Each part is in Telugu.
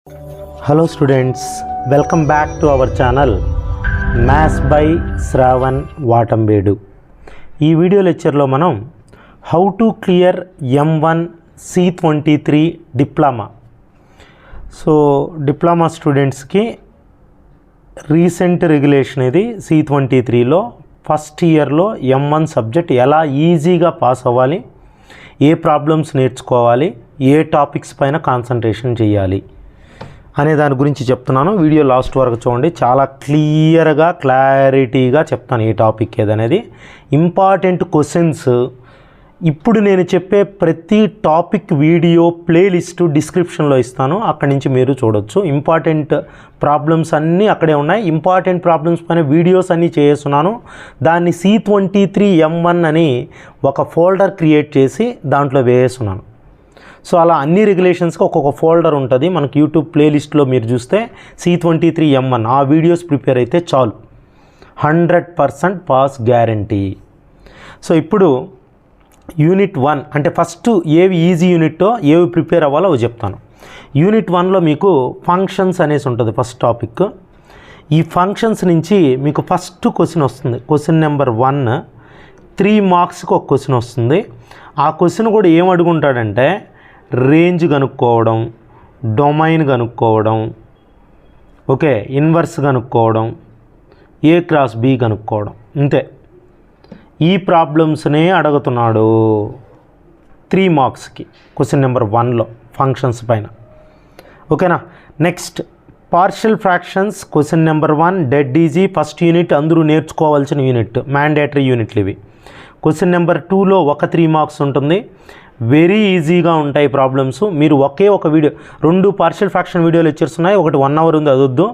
Hello students, welcome back to our channel Maths by Shravan Vatambedu. ఈ వీడియో లెక్చర్లో మనం how to clear M1 C23 diploma. So diploma స్టూడెంట్స్కి రీసెంట్ రెగ్యులేషన్ ఇది C23లో ఫస్ట్ ఇయర్లో M1 సబ్జెక్ట్ ఎలా ఈజీగా పాస్ అవ్వాలి, ఏ ప్రాబ్లమ్స్ నేర్చుకోవాలి, ఏ టాపిక్స్ పైన కాన్సన్ట్రేషన్ చేయాలి అనే దాని గురించి చెప్తున్నాను. వీడియో లాస్ట్ వరకు చూడండి, చాలా క్లారిటీగా చెప్తాను ఏ టాపిక్ ఏదనేది. ఇంపార్టెంట్ క్వశ్చన్స్ ఇప్పుడు నేను చెప్పే ప్రతి టాపిక్ వీడియో ప్లేలిస్ట్ డిస్క్రిప్షన్లో ఇస్తాను, అక్కడి నుంచి మీరు చూడొచ్చు. ఇంపార్టెంట్ ప్రాబ్లమ్స్ అన్నీ అక్కడే ఉన్నాయి. ఇంపార్టెంట్ ప్రాబ్లమ్స్ పైన వీడియోస్ అన్నీ చేస్తున్నాను. దాన్ని C23 M1 అని ఒక ఫోల్డర్ క్రియేట్ చేసి దాంట్లో వేస్తున్నాను. సో అలా అన్ని రెగ్యులేషన్స్కి ఒక్కొక్క ఫోల్డర్ ఉంటుంది. మనకు యూట్యూబ్ ప్లేలిస్ట్లో మీరు చూస్తే C23 M1 ఆ వీడియోస్ ప్రిపేర్ అయితే చాలు, 100% పాస్ గ్యారంటీ. సో ఇప్పుడు యూనిట్ 1 అంటే ఫస్ట్ ఏవి ఈజీ యూనిట్టో ఏవి ప్రిపేర్ అవ్వాలో అవి చెప్తాను. యూనిట్ 1లో మీకు ఫంక్షన్స్ అనేసి ఉంటుంది ఫస్ట్ టాపిక్. ఈ ఫంక్షన్స్ నుంచి మీకు ఫస్ట్ క్వశ్చన్ వస్తుంది. క్వశ్చన్ నెంబర్ 1 3 మార్క్స్కి ఒక క్వశ్చన్ వస్తుంది. ఆ క్వశ్చన్ కూడా ఏం అడుగుంటాడంటే రేంజ్ కనుక్కోవడం, డొమైన్ కనుక్కోవడం, ఓకే, ఇన్వర్స్ కనుక్కోవడం, A క్రాస్ B కనుక్కోవడం, ఇంతే. ఈ ప్రాబ్లమ్స్నే అడుగుతున్నాడు 3 మార్క్స్కి క్వశ్చన్ నెంబర్ 1లో ఫంక్షన్స్ పైన, ఓకేనా. Next partial fractions question number 1 dead easy, first unit అందరూ నేర్చుకోవాల్సిన యూనిట్, మ్యాండేటరీ యూనిట్లు ఇవి. క్వశ్చన్ నెంబర్ 2లో ఒక 3 మార్క్స్ ఉంటుంది. వెరీ ఈజీగా ఉంటాయి ప్రాబ్లమ్స్. మీరు ఒకే ఒక వీడియో, 2 పార్షియల్ ఫ్రాక్షన్ వీడియోలు ఇచ్చేస్తున్నాయి, ఒకటి 1 అవర్ ఉంది, అది వద్దు.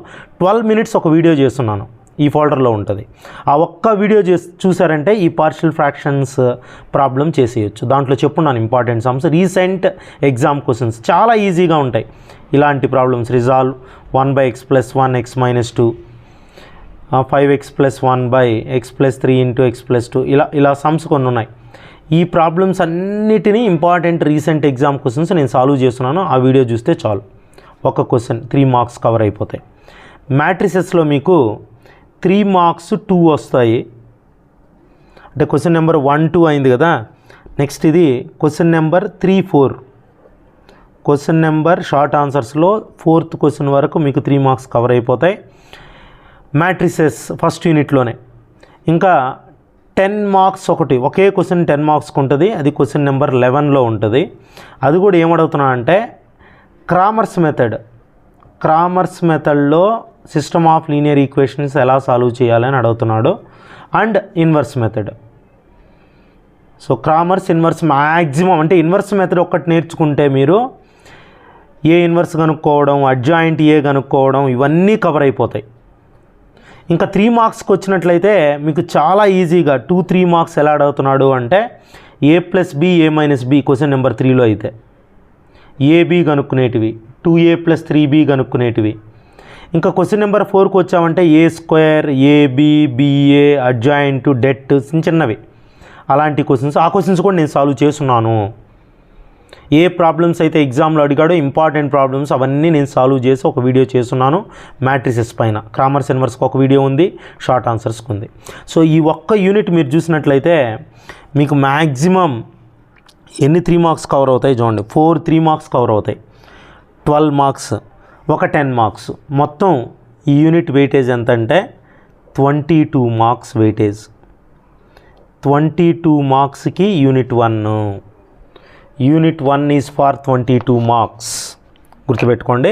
12 minutes ఒక వీడియో చేస్తున్నాను, ఈ ఫోల్డర్లో ఉంటుంది. ఆ ఒక్క వీడియో చూసారంటే ఈ పార్షియల్ ఫ్రాక్షన్స్ ప్రాబ్లం చేసేయచ్చు. దాంట్లో చెప్పున్నాను important sums, recent exam questions చాలా ఈజీగా ఉంటాయి. ఇలాంటి problems resolve 1/x + 1 x - 2 5x + 1/x + 3 × x + 2 ఇలా సమ్స్ కొన్ని ఉన్నాయి. ఈ ప్రాబ్లమ్స్ అన్నిటినీ ఇంపార్టెంట్ రీసెంట్ ఎగ్జామ్ క్వశ్చన్స్ నేను సాల్వ్ చేస్తున్నాను. ఆ వీడియో చూస్తే చాలు, ఒక క్వశ్చన్ 3 మార్క్స్ కవర్ అయిపోతాయి. మ్యాట్రిసెస్లో మీకు 3 మార్క్స్ 2 వస్తాయి. అంటే క్వశ్చన్ నెంబర్ 1, 2 అయింది కదా. నెక్స్ట్ ఇది question number 3, 4. Question number short ఆన్సర్స్లో 4th క్వశ్చన్ వరకు మీకు 3 మార్క్స్ కవర్ అయిపోతాయి మ్యాట్రిసెస్ ఫస్ట్ యూనిట్లోనే. ఇంకా 10 మార్క్స్ ఒకటి, ఒకే క్వశ్చన్ 10 మార్క్స్కి ఉంటుంది. అది క్వశ్చన్ నెంబర్ 11లో ఉంటుంది. అది కూడా ఏమడుగుతున్నా అంటే క్రామర్స్ మెథడ్లో సిస్టమ్ ఆఫ్ లీనియర్ ఈక్వేషన్స్ ఎలా సాల్వ్ చేయాలని అడుగుతున్నాడు, and inverse method. So Cramer's, inverse maximum, అంటే ఇన్వర్స్ మెథడ్ ఒక్కటి నేర్చుకుంటే మీరు ఏ ఇన్వర్స్ కనుక్కోవడం, అడ్జాయింట్ ఏ కనుక్కోవడం, ఇవన్నీ కవర్ అయిపోతాయి. ఇంకా 3 మార్క్స్కి వచ్చినట్లయితే మీకు చాలా ఈజీగా 2-3 మార్క్స్ ఎలా అడుగుతున్నాడు అంటే A + B A - B question number 3లో అయితే AB కనుక్కునేటివి, 2A + 3B కనుక్కునేటివి. ఇంకా క్వశ్చన్ నెంబర్ 4కి వచ్చామంటే A² AB BA adjoint debt చిన్నవి, అలాంటి క్వశ్చన్స్. ఆ క్వశ్చన్స్ కూడా నేను సాల్వ్ చేస్తున్నాను. ఏ ప్రాబ్లమ్స్ అయితే ఎగ్జామ్లో అడిగాడో ఇంపార్టెంట్ ప్రాబ్లమ్స్ అవన్నీ నేను సాల్వ్ చేసి ఒక వీడియో చేస్తున్నాను మ్యాట్రిసెస్ పైన. క్రామర్స్, ఇన్వర్స్కి ఒక వీడియో ఉంది, షార్ట్ ఆన్సర్స్కి ఉంది. సో ఈ ఒక్క యూనిట్ మీరు చూసినట్లయితే మీకు మ్యాక్సిమం ఎన్ని 3 మార్క్స్ కవర్ అవుతాయి చూడండి. 4 3 మార్క్స్ కవర్ అవుతాయి, 12 మార్క్స్, ఒక 10 మార్క్స్. మొత్తం ఈ యూనిట్ వెయిటేజ్ ఎంత అంటే 22 మార్క్స్ వెయిటేజ్. 22 మార్క్స్కి unit 1. Unit 1 is for 22 marks, గుర్తుపెట్టుకోండి.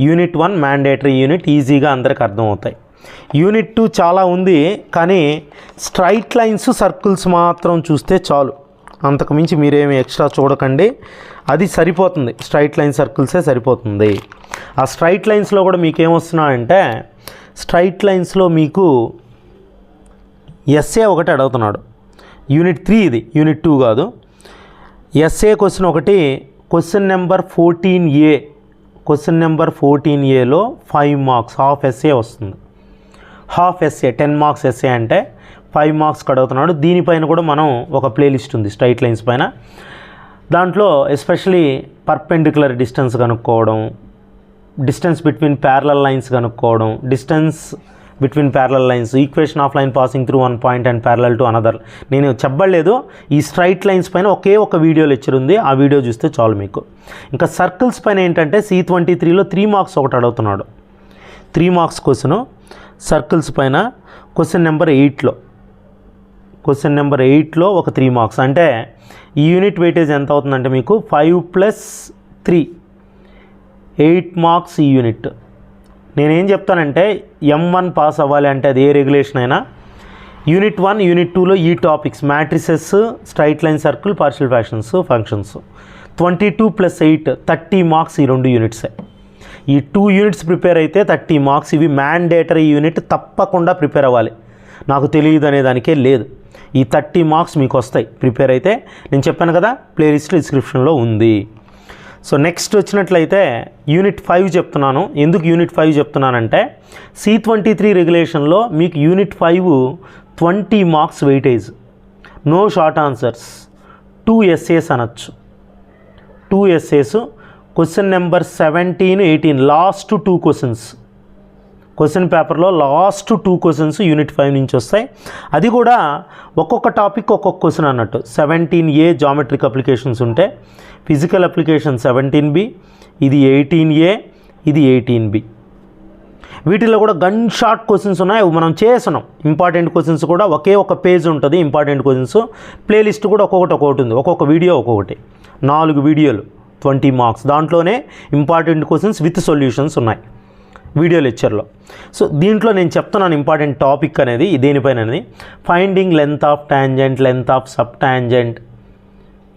యూనిట్ 1 మ్యాండేటరీ యూనిట్, ఈజీగా అందరికి అర్థమవుతాయి. యూనిట్ 2 చాలా ఉంది, కానీ స్ట్రైట్ లైన్స్, సర్కిల్స్ మాత్రం చూస్తే చాలు, అంతకుమించి మీరేమి ఎక్స్ట్రా చూడకండి. అది సరిపోతుంది, స్ట్రైట్ లైన్ సర్కిల్సే సరిపోతుంది. ఆ స్ట్రైట్ లైన్స్లో కూడా మీకు ఏమొస్తున్నాయంటే స్ట్రైట్ లైన్స్లో మీకు ఎస్ఏ ఒకటి అడుగుతున్నాడు. యూనిట్ 3 ఇది, యూనిట్ 2 కాదు. ఎస్ఏ క్వశ్చన్ ఒకటి, question number 14A. Question number 14Aలో 5 మార్క్స్, హాఫ్ ఎస్ఏ వస్తుంది. హాఫ్ ఎస్ఏ 10 మార్క్స్ ఎస్ఏ అంటే 5 మార్క్స్కి అడుగుతున్నాడు. దీనిపైన కూడా మనం ఒక ప్లేలిస్ట్ ఉంది స్ట్రైట్ లైన్స్ పైన. దాంట్లో ఎస్పెషలీ పర్పెండిక్యులర్ డిస్టెన్స్ కనుక్కోవడం, డిస్టెన్స్ బిట్వీన్ ప్యారలల్ లైన్స్ కనుక్కోవడం, distance between parallel lines, equation of line passing through one point and parallel to another. నేను చెప్పలేదు, ఈ స్ట్రైట్ లైన్స్ పైన ఒకే ఒక వీడియో లెక్చర్ ఉంది, ఆ వీడియో చూస్తే చాలు మీకు. ఇంకా సర్కిల్స్ పైన ఏంటంటే C23లో 3 మార్క్స్ ఒకటి అడుగుతున్నాడు. 3 మార్క్స్ క్వశ్చన్ సర్కిల్స్ పైన క్వశ్చన్ నెంబర్ 8లో ఒక 3 మార్క్స్. అంటే ఈ యూనిట్ వెయిటేజ్ ఎంత అవుతుందంటే మీకు 5 + 3 8 మార్క్స్ ఈ యూనిట్. నేనేం చెప్తానంటే M1 పాస్ అవ్వాలి అంటే అది ఏ రెగ్యులేషన్ అయినా యూనిట్ 1 యూనిట్ 2లో ఈ topics matrices, straight line circle, partial fractions, functions 22 + 8 30 marks ఈ 2 యూనిట్సే. ఈ 2 యూనిట్స్ ప్రిపేర్ అయితే 30 మార్క్స్. ఇవి మ్యాండేటరీ యూనిట్, తప్పకుండా ప్రిపేర్ అవ్వాలి. నాకు తెలియదు అనే దానికే లేదు. ఈ 30 మార్క్స్ మీకు వస్తాయి ప్రిపేర్ అయితే. నేను చెప్పాను కదా, ప్లేలిస్ట్ డిస్క్రిప్షన్లో ఉంది. సో నెక్స్ట్ వచ్చినట్లయితే యూనిట్ 5 చెప్తున్నాను. ఎందుకు యూనిట్ 5 చెప్తున్నానంటే C23 రెగ్యులేషన్లో మీకు unit 5 20 marks weightage, no short answers, 2 essays అనొచ్చు. 2 essays, question number 17, 18 last 2 questions question పేపర్లో లాస్ట్ 2 క్వశ్చన్స్ యూనిట్ 5 నుంచి వస్తాయి. అది కూడా ఒక్కొక్క టాపిక్ ఒక్కొక్క క్వశ్చన్ అన్నట్టు. 17A జామెట్రిక్ అప్లికేషన్స్ ఉంటే, ఫిజికల్ అప్లికేషన్ 17B, ఇది 18A, ఇది 18B. వీటిలో కూడా గన్ షాట్ క్వశ్చన్స్ ఉన్నాయి, మనం చేస్తున్నాం. ఇంపార్టెంట్ క్వశ్చన్స్ కూడా ఒకే ఒక పేజ్ ఉంటుంది. ఇంపార్టెంట్ క్వశ్చన్స్ ప్లేలిస్ట్ కూడా ఒక్కొక్కటి ఉంది, ఒక్కొక్క వీడియో ఒక్కొక్కటి, 4 వీడియోలు 20 మార్క్స్. దాంట్లోనే ఇంపార్టెంట్ క్వశ్చన్స్ విత్ సొల్యూషన్స్ ఉన్నాయి వీడియో లెక్చర్లో. సో దీంట్లో నేను చెప్తున్నాను ఇంపార్టెంట్ టాపిక్ అనేది దేనిపైన అనేది, finding length of tangent, length of sub tangent,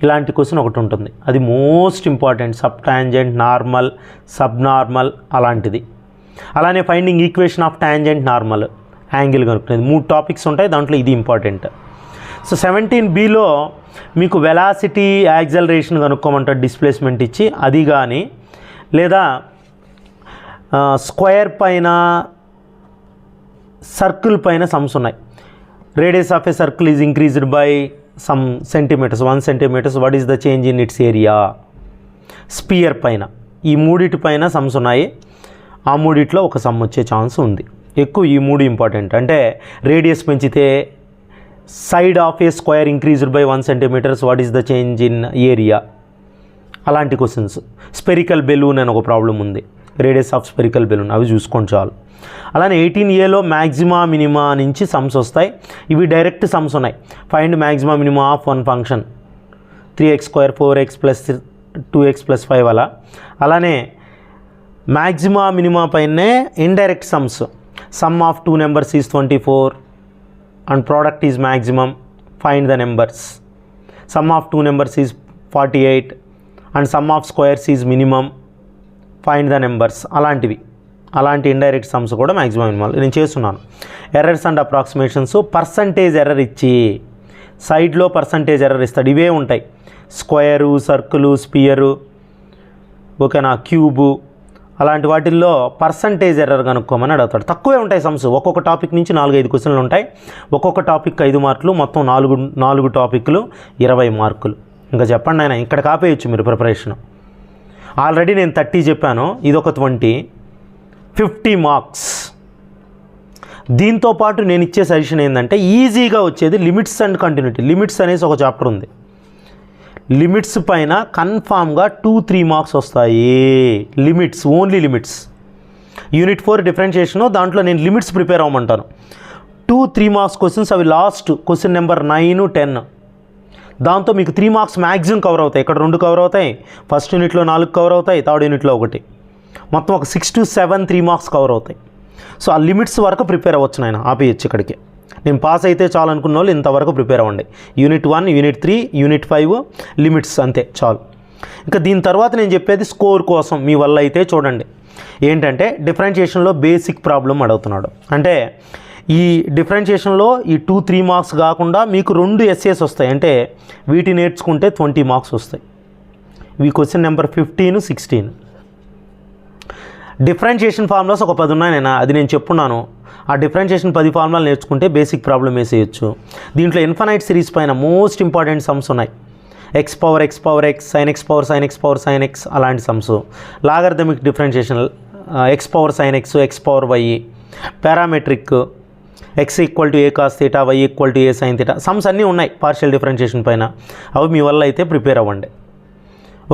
ఇలాంటి క్వశ్చన్ ఒకటి ఉంటుంది. అది most important. Sub tangent, normal, sub normal అలాంటిది. అలానే finding equation of tangent, normal, angle కనుక్కునేది. 3 టాపిక్స్ ఉంటాయి, దాంట్లో ఇది ఇంపార్టెంట్. సో 17Bలో మీకు వెలాసిటీ, యాక్సలరేషన్ కనుక్కోమంటారు డిస్ప్లేస్మెంట్ ఇచ్చి, అది కానీ లేదా స్క్వేర్ పైన, సర్కిల్ పైన సమ్స్ ఉన్నాయి. Radius of a circle is increased by some centimeters, 1 centimeters, what is the change in its area. Sphere పైన, ఈ 3 పైన సమ్స్ ఉన్నాయి. ఆ 3లో ఒక సమ్ వచ్చే ఛాన్స్ ఉంది. ఎక్కువ ఈ 3 ఇంపార్టెంట్. అంటే రేడియస్ పెంచితే side of A square increased by 1 centimeters, what is the change in area, అలాంటి క్వశ్చన్స్. స్పెరికల్ బెలూన్ అని ఒక ప్రాబ్లం ఉంది, రేడియస్ ఆఫ్ స్పెరికల్ బెలూన్, అవి చూసుకోండి చాలు. అలానే 18Aలో మ్యాక్సిమా మినిమా నుంచి సమ్స్ వస్తాయి. ఇవి డైరెక్ట్ సమ్స్ ఉన్నాయి. Find మ్యాక్సిమా minima of one function, 3x² 4x + 2x + 5 అలా. అలానే మ్యాక్సిమా మినిమా పైనే indirect sums, some of 2 numbers is 24 and product is maximum, find the numbers. Some of 2 numbers is 48 and some of squares is minimum, find the numbers. అలాంటి ఇండైరెక్ట్ సమ్స్ కూడా మ్యాక్సిమం మినిమం నేను చేస్తున్నాను. Errors and approximations, percentage error ఇచ్చి సైడ్లో పర్సంటేజ్ ఎర్రర్ ఇస్తాడు. ఇవే ఉంటాయి, స్క్వేరు, సర్కిలు, స్పియరు, ఓకేనా, క్యూబు, అలాంటి వాటిల్లో పర్సంటేజ్ ఎర్రర్ కనుక్కోమని అడుగుతాడు. తక్కువే ఉంటాయి సమ్స్. ఒక్కొక్క టాపిక్ నుంచి 4-5 క్వశ్చన్లు ఉంటాయి. ఒక్కొక్క టాపిక్ 5 మార్కులు, మొత్తం 4 టాపిక్లు 20 మార్కులు. ఇంకా చెప్పండి ఆయన, ఇక్కడ కాపేయచ్చు మీరు ప్రిపరేషన్. ఆల్రెడీ నేను 30 చెప్పాను, ఇదొక 20, 50 మార్క్స్. దీంతో పాటు నేను ఇచ్చే సజెషన్ ఏంటంటే ఈజీగా వచ్చేది లిమిట్స్ అండ్ కంటిన్యూటీ. లిమిట్స్ అనేసి ఒక చాప్టర్ ఉంది. లిమిట్స్ పైన కన్ఫామ్గా 2-3 మార్క్స్ వస్తాయి. Limits, only limits. Unit 4 differentiation, దాంట్లో నేను లిమిట్స్ ప్రిపేర్ అవ్వమంటాను. 2-3 మార్క్స్ క్వశ్చన్స్, అవి లాస్ట్ క్వశ్చన్ నెంబర్ 9, 10. దాంతో మీకు 3 మార్క్స్ మ్యాక్సిమం కవర్ అవుతాయి. ఇక్కడ 2 కవర్ అవుతాయి, ఫస్ట్ యూనిట్లో 4 కవర్ అవుతాయి, థర్డ్ యూనిట్లో 1, మొత్తం ఒక 6 to 7 3 మార్క్స్ కవర్ అవుతాయి. సో ఆ లిమిట్స్ వరకు ప్రిపేర్ అవ్వచ్చు. నాయన ఆపేయచ్చు ఇక్కడికి. నేను పాస్ అయితే చాలు అనుకున్న వాళ్ళు ఇంతవరకు ప్రిపేర్ అవ్వండి. యూనిట్ 1, యూనిట్ 3, యూనిట్ 5 లిమిట్స్, అంతే చాలు. ఇంకా దీని తర్వాత నేను చెప్పేది స్కోర్ కోసం మీ వల్ల అయితే చూడండి. ఏంటంటే డిఫరెన్షియేషన్లో బేసిక్ ప్రాబ్లం అడుగుతున్నాడు. అంటే ఈ డిఫరెన్షియేషన్లో ఈ 2-3 మార్క్స్ కాకుండా మీకు 2 essays వస్తాయి. అంటే వీటి నేర్చుకుంటే 20 మార్క్స్ వస్తాయి. ఇవి క్వశ్చన్ నెంబర్ 15, 16. డిఫరెన్షియేషన్ ఫార్ములాస్ ఒక 10 ఉన్నాయి నేను, అది నేను చెప్పున్నాను. ఆ డిఫరెన్షియేషన్ 10 ఫార్ములాలు నేర్చుకుంటే బేసిక్ ప్రాబ్లం వేసేయచ్చు. దీంట్లో ఇన్ఫైనైట్ సిరీస్ పైన మోస్ట్ ఇంపార్టెంట్ సమ్స్ ఉన్నాయి. x⁻x⁻x, sin x⁻sin x⁻sin x అలాంటి sums. Logarithmic differentiation x power sine x, x power y, parametric, x equal to a cos theta, y equal to a sine theta, sums అన్నీ ఉన్నాయి పార్షియల్ డిఫరెన్షియేషన్ పైన. అవి మీ వల్ల అయితే ప్రిపేర్ అవ్వండి,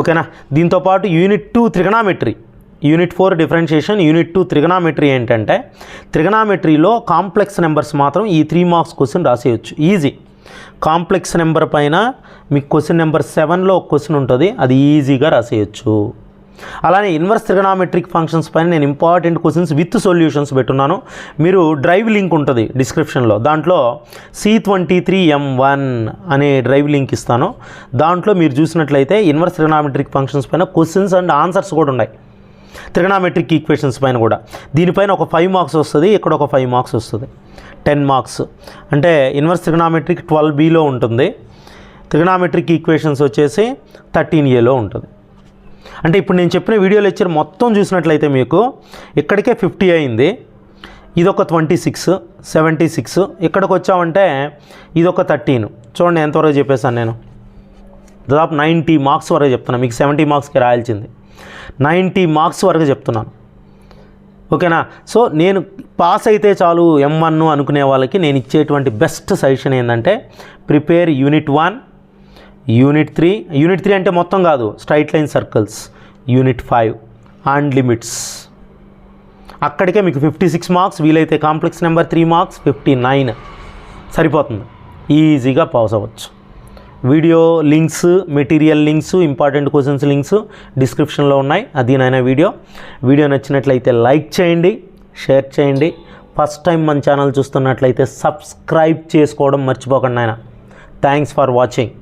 ఓకేనా. దీంతోపాటు unit 2 trigonometry, unit 4 differentiation, unit 2 trigonometry ఏంటంటే త్రిగనామెట్రీలో కాంప్లెక్స్ నెంబర్స్ మాత్రం ఈ 3 మార్క్స్ క్వశ్చన్ రాసేయచ్చు ఈజీ. కాంప్లెక్స్ నెంబర్ పైన మీకు క్వశ్చన్ నెంబర్ 7లో ఒక క్వశ్చన్ ఉంటుంది, అది ఈజీగా రాసేయచ్చు. అలానే ఇన్వర్స్ త్రిగనామెట్రిక్ ఫంక్షన్స్ పైన నేను ఇంపార్టెంట్ క్వశ్చన్స్ విత్ సొల్యూషన్స్ పెట్టున్నాను. మీరు డ్రైవ్ లింక్ ఉంటుంది డిస్క్రిప్షన్లో, దాంట్లో C23M1 అనే డ్రైవ్ లింక్ ఇస్తాను. దాంట్లో మీరు చూసినట్లయితే ఇన్వర్స్ త్రిగనామెట్రిక్ ఫంక్షన్స్ పైన క్వశ్చన్స్ అండ్ ఆన్సర్స్ కూడా ఉన్నాయి, త్రిగనామెట్రిక్ ఈక్వేషన్స్ పైన కూడా. దీనిపైన ఒక 5 మార్క్స్ వస్తుంది, ఇక్కడ ఒక 5 మార్క్స్ వస్తుంది, 10 మార్క్స్. అంటే ఇన్వర్స్ త్రిగనామెట్రిక్ 12Bలో ఉంటుంది, త్రిగనామెట్రిక్ ఈక్వేషన్స్ వచ్చేసి 13Aలో ఉంటుంది. అంటే ఇప్పుడు నేను చెప్పిన వీడియో లెక్చర్ మొత్తం చూసినట్లయితే మీకు ఇక్కడికే 50 అయింది, ఇదొక 26, 76, ఇక్కడికి వచ్చామంటే ఇదొక 13. చూడండి ఎంతవరకు చెప్పేసాను నేను, దాదాపు 90 మార్క్స్ వరకు చెప్తున్నాను. మీకు 70 మార్క్స్కి రాయాల్సింది 90 మార్క్స్ వరకు చెప్తున్నాను, ఓకేనా. సో నేను పాస్ అయితే చాలు M1 అనుకునే వాళ్ళకి నేను ఇచ్చేటువంటి బెస్ట్ సజెషన్ ఏంటంటే ప్రిపేర్ యూనిట్ 1, యూనిట్ 3. యూనిట్ 3 అంటే మొత్తం కాదు, straight line circles, unit 5 and limits. అక్కడికే మీకు 56 మార్క్స్, వీలైతే కాంప్లెక్స్ నెంబర్ 3 మార్క్స్, 59 సరిపోతుంది, ఈజీగా పాస్ అవ్వచ్చు. Video links, material links, important questions links డిస్క్రిప్షన్లో ఉన్నాయి. అదేనైనా వీడియో నచ్చినట్లయితే లైక్ చేయండి, షేర్ చేయండి. ఫస్ట్ టైం మన ఛానల్ చూస్తున్నట్లయితే సబ్స్క్రైబ్ చేసుకోవడం మర్చిపోకండి నాయన. Thanks for watching.